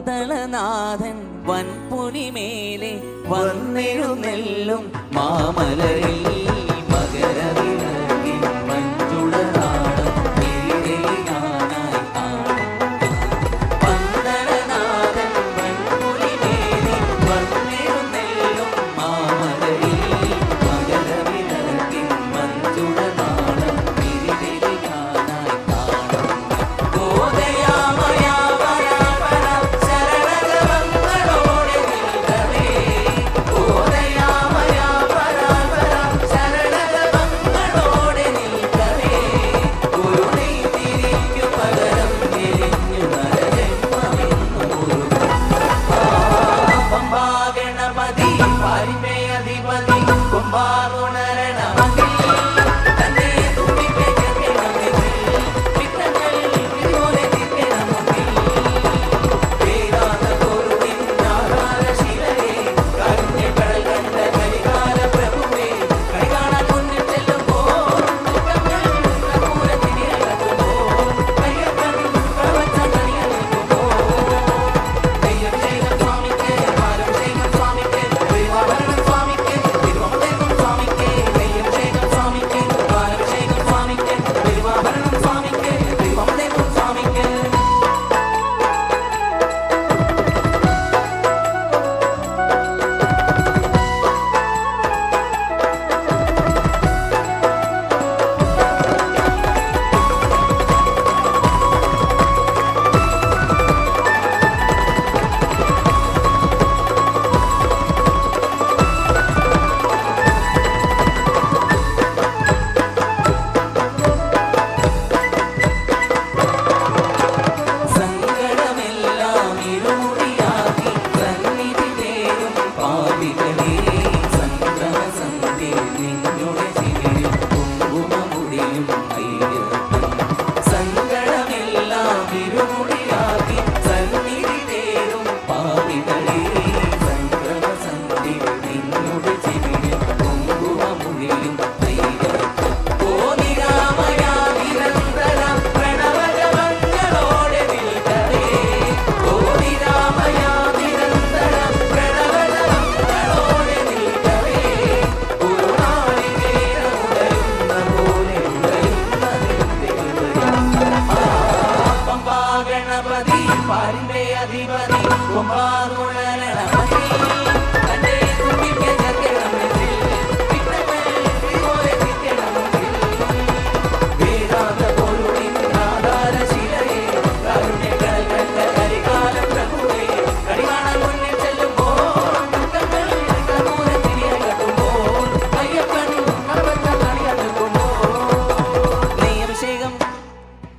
പന്തളനാഥൻ വൻപുലിമേലെ വന്നെഴുന്നെല്ലും മാമലയിൽ മകരവിളക്കിൻ മഞ്ജുളനാളം തിരിതെളിയാനായി പന്തളനാഥൻ വൻപുലിമേലെ വന്നെഴുന്നെല്ലും മാമലയിൽ മകരവിളക്കിൻ മഞ്ജുളനാളം തിരിതെളിയാനായി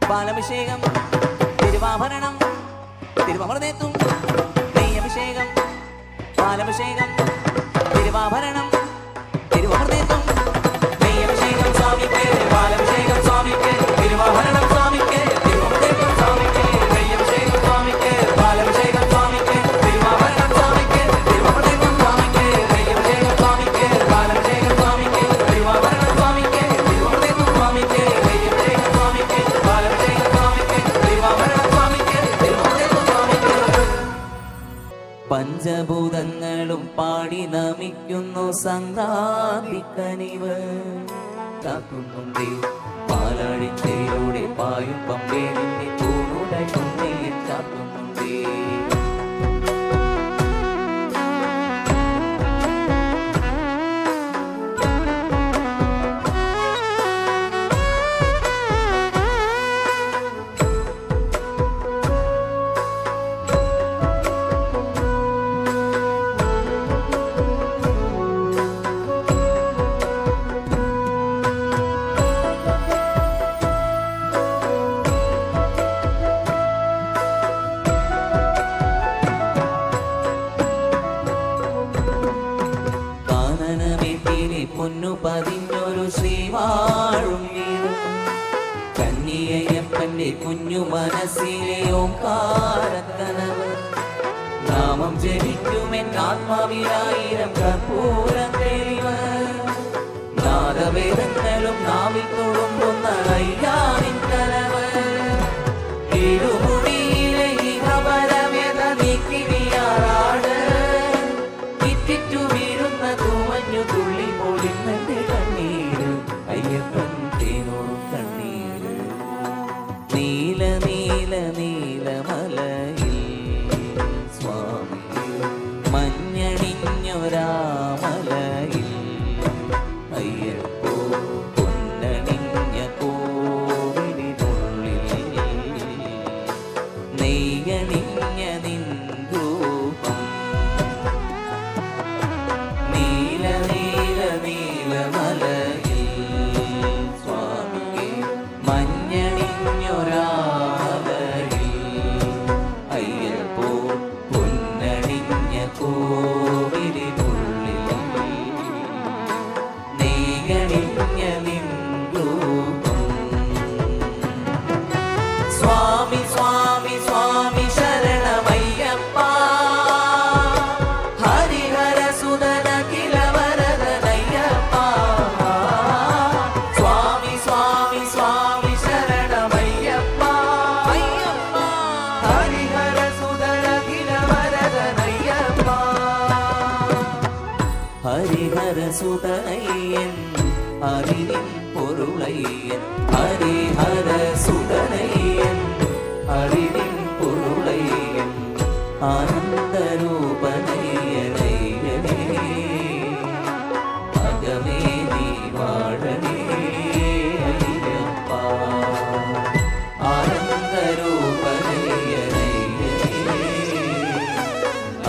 പാലഭിഷേകം തിരുവാഭരണം തിരുവമൃതേത്തും നെയ്യഭിഷേകം പാലഭിഷേകം തിരുവാഭരണം തിരുവമൃതേത്തും നെയ്യഭിഷേകം സ്വാമിക്ക് പാലഭിഷേകം സ്വാമിക്ക് തിരുവാഭരണം സ്വാമിക്ക് തിരുവമൃതേത്തും സ്വാമിക്ക് നെയ്യഭിഷേകം സ്വാമിക്ക് പാലഭിഷേകം സ്വാമിക്ക് തിരുവാഭരണം സ്വാമിക്ക് തിരുവമൃതേത്തും സ്വാമിക്ക് നെയ്യഭിഷേകം സ്വാമിക്ക് പാലഭിഷേകം സ്വാമിക്ക് തിരുവാഭരണം സ്വാമിക്ക് തിരുവമൃതേത്തും സ്വാമിക്ക് നെയ്യഭിഷേകം സ്വാമിക്ക് പാലഭിഷേകം സ്വാമിക്ക് തിരുവാഭരണം സ്വാമിക്ക് തിരുവമൃതേത്തും സ്വാമിക്ക്. പഞ്ചഭൂതങ്ങളും പാടി നമിക്കുന്നു സംക്രാന്തിക്കനിവ് കാക്കുന്നുണ്ടേ പാലാഴിച്ചയിലൂടെ പായും പമ്പേരിന്റെ തൂണുടയുണ്ടേ കാക്കുന്നുണ്ടേ. പൊന്നു പതിഞ്ഞൊരു ശ്രീവാഴും കന്യയ്യപ്പന്റെ കുഞ്ഞു മനസ്സിലെ ഓംകാരക്കനവ് നാമം ജപിക്കുമെൻ ആത്മാവിലായിരം കർപ്പൂരം തെളിവ് നാദവേദങ്ങളും നാവിൽ തൊടുമ്പുന്ന അയ്യാനിൻ കനവ് ഇരുമുടിയിലെ ഇഹപരവ്യത നീക്ക ഹരിഹരസുതനയ്യൻ അറിവിൻ പൊരുളയ്യൻ ഹരിഹരസുതനയ്യൻ അറിവിൻ പൊരുളയ്യൻ ആനന്ദരൂപനയ്യനയ്യനേ അകമേ നീ വാഴണേ അയ്യപ്പ ആനന്ദരൂപനയ്യനയ്യനേ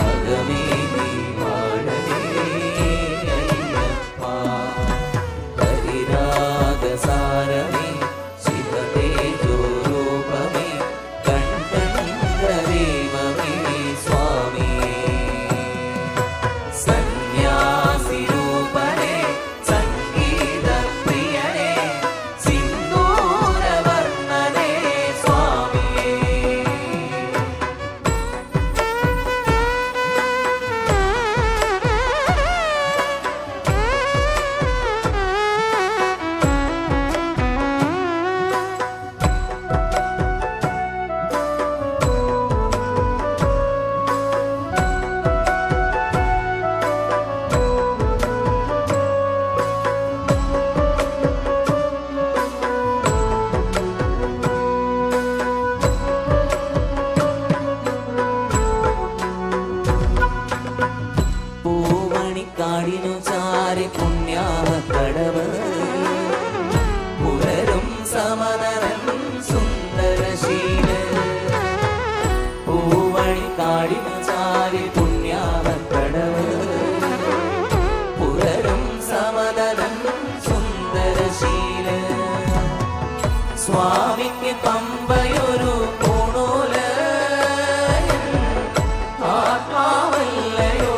അകമേ നീ വാഴണേ അയ്യപ്പ ഹരിരാഗസാരമേ ശിവതേജോരൂപമേ കൺകണ്ടദേവമേ സ്വാമി സന്യാസിരൂപനേ സംഗീതപ്രിയനേ സിന്ദൂരവർണ്ണനേ സ്വാമിയേ പൂവണിക്കാടിനു ചാരി പുണ്യാഹക്കടവ് പുലരും സമതരൻ സുന്ദരശീല പൂവണിക്കാടിനു ചാരി പുണ്യാഹക്കടവ് പുലരും സമതരൻ സുന്ദരശീല സ്വാമിക്ക് പമ്പയൊരു പൂണൂല ആത്മാവല്ലയോ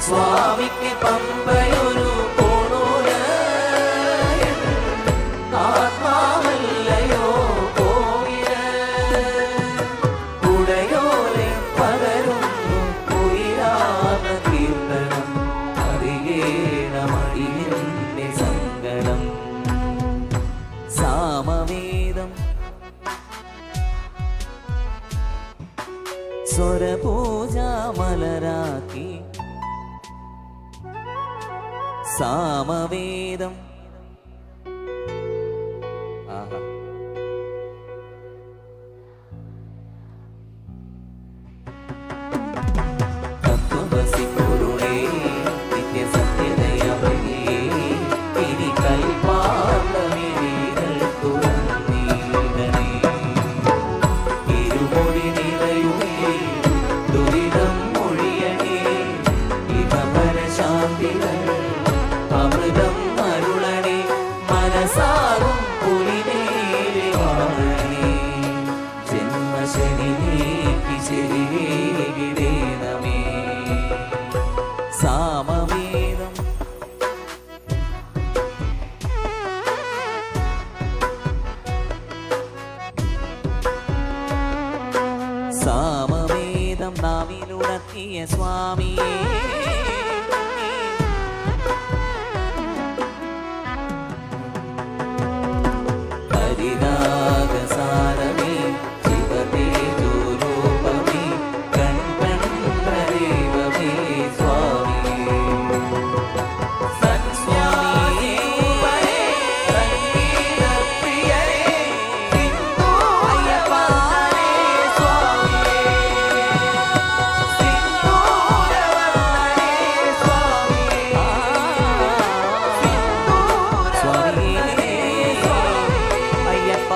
സ്വാമിക്ക് പമ്പയൊരു പൂണൂല ആത്മാവല്ലയോ കോവില ഉടയോലെ പകരുന്നു ഉയരാന കീർത്തനം അറിയേണമടിയന്റെ സങ്കടം സാമവേദം സ്വരപൂജാമലരാക്കി സാമവേദം ആഹാ തത്വമസി പൊരുളേ നിത്യസത്യതയമേ ഇനി കൽപ്പാന്തമിഴികൾ തുറന്നീടണേ ഇരുമൊഴി നിറയുമേ ദുരിതം മൊഴിയണേ ഇഹപരശാന്തികൾ അമൃതം അരുളണേ മനസാകും പുലിനേരെ വാഴണേ ജന്മശനി നീക്കി ശരിവേകിടേണമേ സാമവേദം സാമവേദം നാവിലുണർത്തിയ സ്വാമിയേ ഹരിരാഗസാരമേ ശിവതേജോരൂപമേ കൺകണ്ടദേവമേ സ്വാമിയേ സന്യാസിരൂപനേ സംഗീതപ്രിയനേ സിന്ദൂരവർണ്ണനേ സ്വാമിയേ സിന്ദൂരവർണ്ണനേ സ്വാമിയേ സ്വാമിയേ അയ്യപ്പ